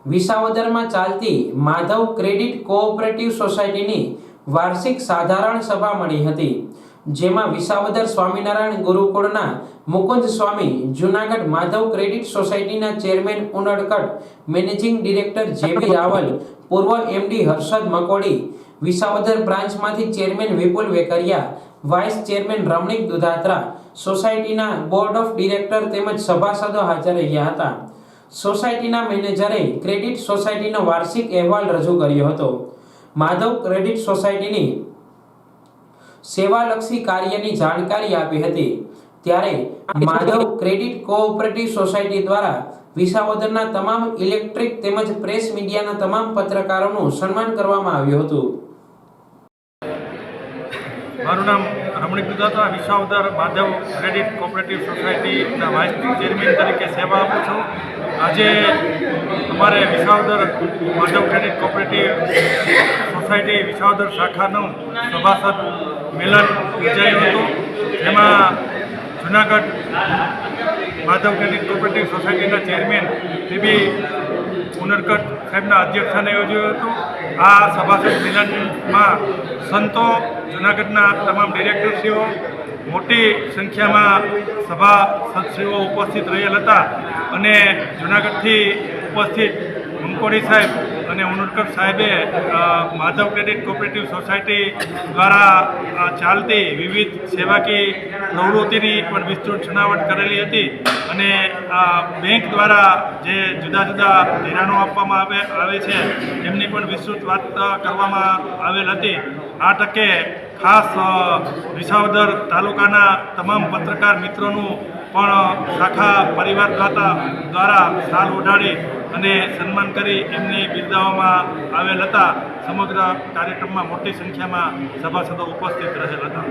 વિસાવદરમાં ચાલતી Madhav credit cooperative સોસાયટીની વાર્ષિક સાધારણ સભા મળી હતી, જેમાં વિસાવદર સ્વામિનારાયણ ગુરુકુળના મુકુંદ સ્વામી, જૂનાગઢ માધવ ક્રેડિટ સોસાયટીના ચેરમેન ઉનડકટ, મેનેજિંગ ડિરેક્ટર જેબી રાવલ, પૂર્વ એમડી હર્ષદ મકોડી, વિસાવદર બ્રાન્ચમાંથી ચેરમેન વિપુલ વેકરિયા, વાઇસ ચેરમેન રમણીક દુધાત્રા, સોસાયટીના બોર્ડ ઓફ ડિરેક્ટર તેમજ સભાસદો હાજર રહ્યા હતા। સોસાયટીના મેનેજરે ક્રેડિટ સોસાયટીનો વાર્ષિક અહેવાલ રજૂ કર્યો હતો। માધવ ક્રેડિટ સોસાયટીની સેવાલક્ષી કાર્યની જાણકારી આપી હતી। ત્યારે માધવ ક્રેડિટ કોઓપરેટિવ સોસાયટી દ્વારા વિસાવદરના તમામ ઇલેક્ટ્રિક તેમજ પ્રેસ મીડિયાના તમામ પત્રકારોનું સન્માન કરવામાં આવ્યું હતું। મારું નામ રમણીક દુધાત્રા, વિસાવદર માધવ ક્રેડિટ કોઓપરેટિવ સોસાયટીના વાઇસ ચેરમેન તરીકે સેવા આપું છું। આજે અમારે Visavadar Madhav credit cooperative society Visavadar શાખાનું સભાસદ મિલન યોજાયું હતું, જેમાં જૂનાગઢ માધવ ક્રેડિટ કોઓપરેટિવ સોસાયટીના ચેરમેન જેબી ઉનડકટ સાહેબના અધ્યક્ષસ્થાને યોજાયું હતું। આ સભાસદ મિલનમાં સંતો, જૂનાગઢના તમામ ડિરેક્ટરશ્રીઓ, મોટી સંખ્યામાં સભાસદશ્રીઓ ઉપસ્થિત રહેલ હતા અને જૂનાગઢથી ઉપસ્થિત મકોડી સાહેબ અને ઉનડકટ સાહેબે માધવ ક્રેડિટ કોઓપરેટિવ સોસાયટી દ્વારા ચાલતી વિવિધ સેવાકીય પ્રવૃત્તિની પણ વિસ્તૃત છણાવટ કરેલી હતી અને બેંક દ્વારા જે જુદા જુદા ધિરાણો આપવામાં આવે છે એમની પણ વિસ્તૃત વાત કરવામાં આવેલ હતી। આ તકે ખાસ વિસાવદર તાલુકાના તમામ પત્રકાર મિત્રોનું પણ શાખા પરિવાર દ્વારા શાલ ઓઢાડી અને સન્માન કરી એમને બિરદાવવામાં આવેલ હતા। સમગ્ર કાર્યક્રમમાં મોટી સંખ્યામાં સભાસદો ઉપસ્થિત રહેલ હતા।